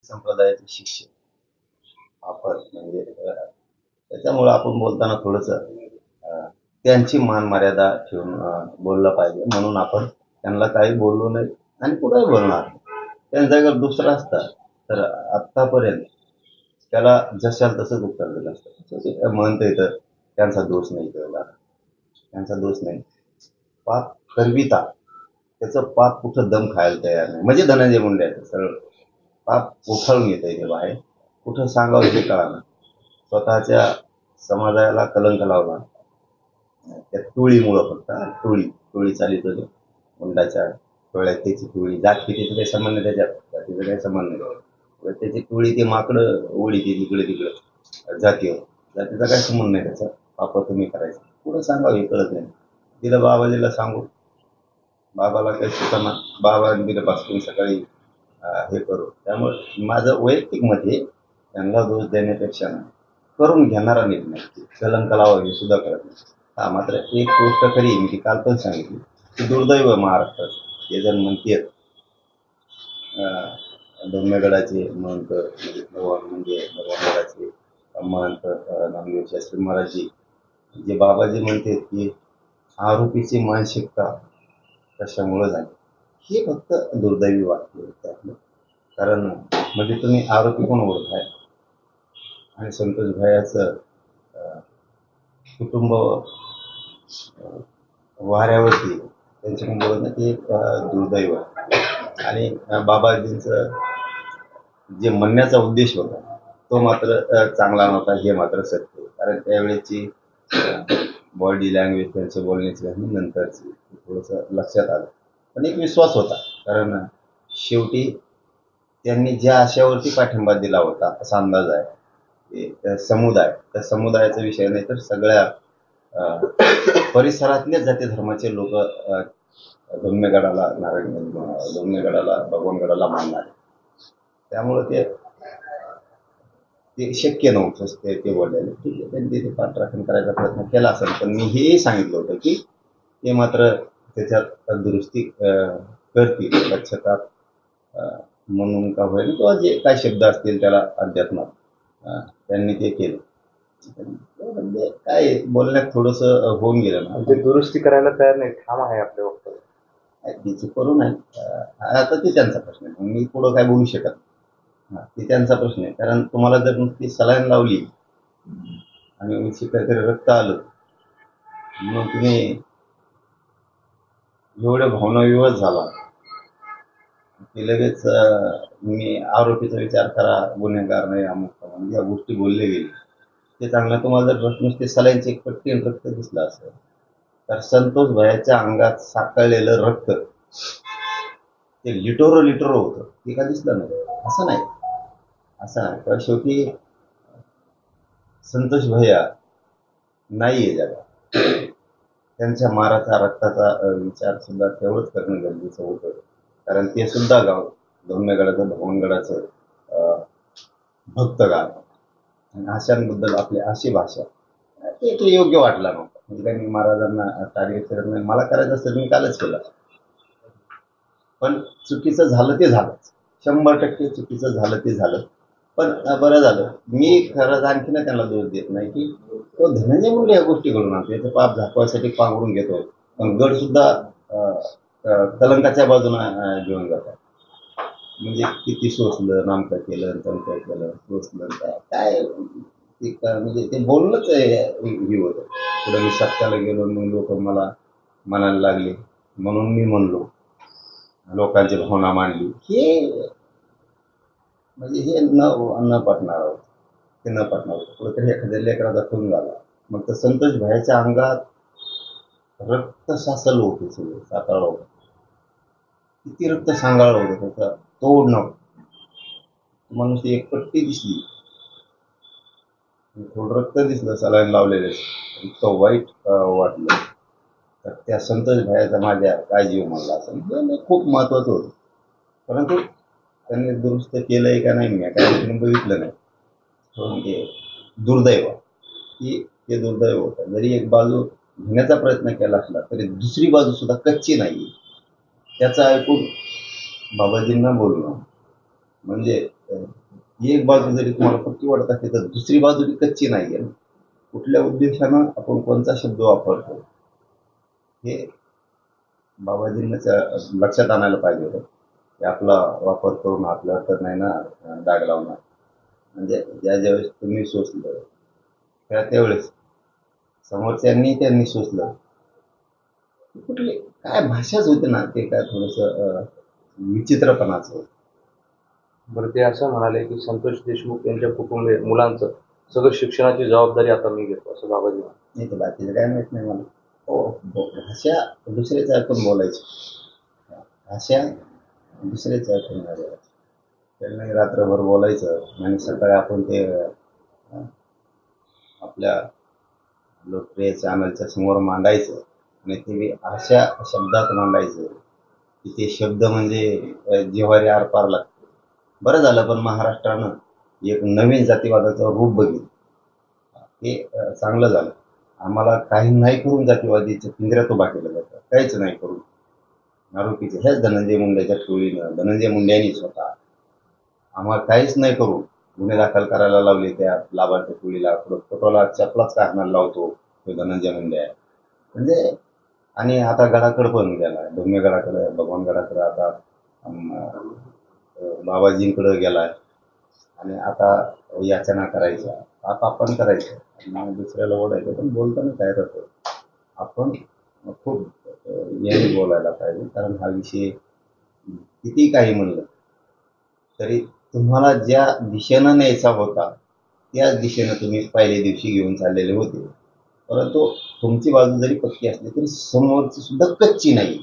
संप्रदायाचे शिष्य आपण म्हणजे त्याच्यामुळे आपण बोलताना थोडस त्यांची मान मर्यादा ठेवून बोललं पाहिजे. म्हणून आपण त्यांना काही बोललो नाही आणि कुठेही बोलणार. त्यांचा जर दुसरा असता तर आतापर्यंत त्याला जशाल तसंच उत्तर दिलं असतं. म्हणता येतं त्यांचा दोष नाही केला, त्यांचा दोष नाही. पाप करविता त्याचं पाप कुठं दम खायला तयार नाही. म्हणजे धनंजय मुंडे आहे सरळ पाप उखाळून येतं इथे बाहेर. कुठं सांगावं हे कळालं. स्वतःच्या समाजाला कलंक लावला त्या टोळीमुळं. फक्त टोळी चालित होती मुंडाच्या टोळ्यात. त्याची टोळी जात कितीचं काही संबंध नाही, त्याच्यात जातीचं काही संबंध नाही. त्याची टोळी ते माकडं ओढी ती इकडे तिकडे जातीचा काही संबंध नाही त्याचा. पाप तुम्ही करायचं कुठं सांगावं हे कळत नाही. तिला बाबाजीला सांगू, बाबाला काही सुचना. बाबांनी दिलं पासून सकाळी हे करू. त्यामुळे माझं वैयक्तिक मत हे त्यांना दोष देण्यापेक्षा करून घेणारा निर्णय कलंक लावा हे सुद्धा करत नाही. हा मात्र एक गोष्ट खरी मी ती काल पण सांगितली की दुर्दैव महाराष्ट्रात हे जर म्हणते धोम्यगडाचे महंत म्हणजे भगवानगडाचे महंत नामदेव शास्त्री महाराजजी जे बाबाजी म्हणते की आरोपीची मानसिकता कशामुळे झाली, हे फक्त दुर्दैवी वाक्य त्यातलं. कारण म्हणजे तुम्ही आरोपी कोण ओळखाय आणि संतोष भैयाचं कुटुंब वाऱ्यावरती त्यांच्याकडून बोलत नाही, ते एक दुर्दैव. आणि बाबाजींचं जे म्हणण्याचा उद्देश होता तो मात्र चांगला नव्हता हे मात्र सत्य. कारण त्यावेळेची बॉडी लँग्वेज त्यांच्या बोलण्याची आणि नंतरची थोडंसं लक्षात आलं. पण एक विश्वास होता. कारण शेवटी त्यांनी ज्या आशयावरती पाठिंबा दिला होता असा अंदाज आहे. त्या समुदायाचा विषय नाही तर सगळ्या परिसरातले जाती धर्माचे लोक धोम्यगडाला धोम्यगडाला भगवानगडाला मानणार. त्यामुळे ते शक्य नव्हतं ते बोललेले. ठीक आहे, त्यांनी ते पाठराखण करायचा प्रयत्न केला असेल. पण मी हेही सांगितलं होतं की ते मात्र त्याच्यात दुरुस्ती करतील. स्वच्छता म्हणून का होईल किंवा जे काही शब्द असतील त्याला अध्यात्मात त्यांनी ते केलं. म्हणजे काय बोलण्यात थोडस होऊन गेलं ना. म्हणजे दुरुस्ती करायला तयार नाही, ठाम आहे आपल्या वक्तव्य. तिचं करू नाही. आता ते त्यांचा प्रश्न आहे, मी पुढं काय बोलू शकत. ते त्यांचा प्रश्न आहे. कारण तुम्हाला जर नुसती सलाईन लावली आणि काहीतरी रक्त आलं मग तुम्ही एवढ्या भावनाविवश झाला की लगेच मी आरोपीचा विचार करा, गुन्हेगार नाही अमुक म्हणजे या गोष्टी बोलले गेले ते चांगलं. तुम्हाला जर नुसते सलाईनचे एक पट्टी रक्त दिसलं असेल तर संतोष भैयाच्या अंगात साकळलेलं रक्त ते लिटर होतं. ते का दिसलं नाही असं नाही. पण शेवटी संतोष भैया नाहीये जगात. त्यांच्या माराचा रक्ताचा विचार सुद्धा तेवढंच करणं गरजेचं होतं. कारण ते सुद्धा गाव धोम्यगडाचं भगवानगडाचं भक्त गाव आणि अशांबद्दल आपली अशी भाषा ते योग्य वाटला नव्हतं. म्हणजे काही मी महाराजांना टार्गेट करत नाही. मला करायचं असेल मी कालच केलं. पण चुकीचं झालं ते झालंच. 100% चुकीचं झालं ते झालं. पण बरं झालं. मी खरंच आणखीन त्यांना दोष देत नाही की तो धनंजय मुंडे या गोष्टी घडून आणतो. याचं पाप झाकवायसाठी पांघरून घेतो. पण गड सुद्धा कलंकाच्या बाजूने घेऊन जातात. म्हणजे किती सोसलं, नामकं केलं, तमकं केलं, सोसलं काय म्हणजे ते बोलणंच हे होतं. पुढे मी सत्याला गेलो मग लोक मला म्हणायला लागले म्हणून मी म्हणलो, लोकांची भावना मांडली. हे म्हणजे हे न पटणार आहोत. ते न पटणार होतं. कुठेतरी एखाद्या लेकराचा खून झाला मग तर संतोष भैयाच्या अंगात रक्त साचलं होतं, सगळं साताळलं होतं. किती रक्त सांगाळलं होतं त्याचा तोड नव्हतं. माणूस एक पट्टी दिसली, थोडं रक्त दिसलं सलाईन लावलेलं, इतकं वाईट वाटलं. तर त्या संतोष भैयाचा माझ्या काय जीव मानला असं हे खूप महत्वाचं होतं. परंतु त्यांनी दुरुस्त केलंय का नाही मी काय बघितलं नाही. म्हणजे दुर्दैव की ते दुर्दैव होतं. जरी एक बाजू घेण्याचा प्रयत्न केला असला तरी दुसरी बाजू सुद्धा कच्ची नाही. त्याचं ऐकून बाबाजींना बोलणं म्हणजे एक बाजू जरी तुम्हाला पक्की वाटत असली तर दुसरी बाजू ती कच्ची नाहीये ना. कुठल्या उद्देशानं आपण कोणता शब्द वापरतो हे बाबाजींना लक्षात आणायला पाहिजे होतं की आपला वापर करून आपल्यावर तर नाही ना डाग लावणार. म्हणजे ज्यावेळेस तुम्ही सोचलं त्यावेळेस समोरच्यांनी त्यांनी सोचलं. कुठली काय भाषाच होती ना, ते काय थोडस विचित्रपणाचं होतं. बरं, ते असं म्हणाले की संतोष देशमुख यांच्या कुटुंबीय मुलांचं सगळं शिक्षणाची जबाबदारी आता मी घेतो, असं बाबाजी म्हणाले. नाही तर बाकीचं काय माहित नाही मला. हो हो, भाषा दुसरेच ऐकून बोलायची, भाषा दुसरेच ऐकून नाही बोलायची. त्यांनी रात्रभर बोलायचं आणि सकाळी आपण ते आपल्या लोकप्रिय चॅनलच्या समोर मांडायचं आणि ते बी अशा शब्दात मांडायचं की ते शब्द म्हणजे जिव्हारी आरपार लागते. बरं झालं पण महाराष्ट्रानं एक नवीन जातीवादाचं रूप बघितलं, हे चांगलं झालं. आम्हाला काही नाही करून जातीवादीच्या पिंजऱ्यात उभा केलं जातं, काहीच नाही करून. आरोपीचे ह्याच धनंजय मुंडेच्या टोळीनं, धनंजय मुंडेंनी स्वतः आम्हाला काहीच नाही करून गुन्हे दाखल करायला लावले त्या लाभार्थी टोळीला. फोटोला चपलाच काढण्याला लावतो तो धनंजय मुंडे आहे म्हणजे. आणि आता गडाकडे पण गेलाय, डोंगेगडाकडे, भगवानगडाकडे, आता बाबाजींकडे गेलाय. आणि आता याचना करायच्या, आता आपण करायचं आणि दुसऱ्याला ओढायचं. पण बोलताना काय राहतं, आपण खूप याने बोलायला पाहिजे. कारण हा विषय किती काही म्हणलं तरी तुम्हाला ज्या दिशेनं न्यायचा होता त्याच दिशेनं तुम्ही पहिल्या दिवशी घेऊन चाललेले होते. परंतु तुमची बाजू जरी पक्की असली तरी समोरची सुद्धा कच्ची नाही.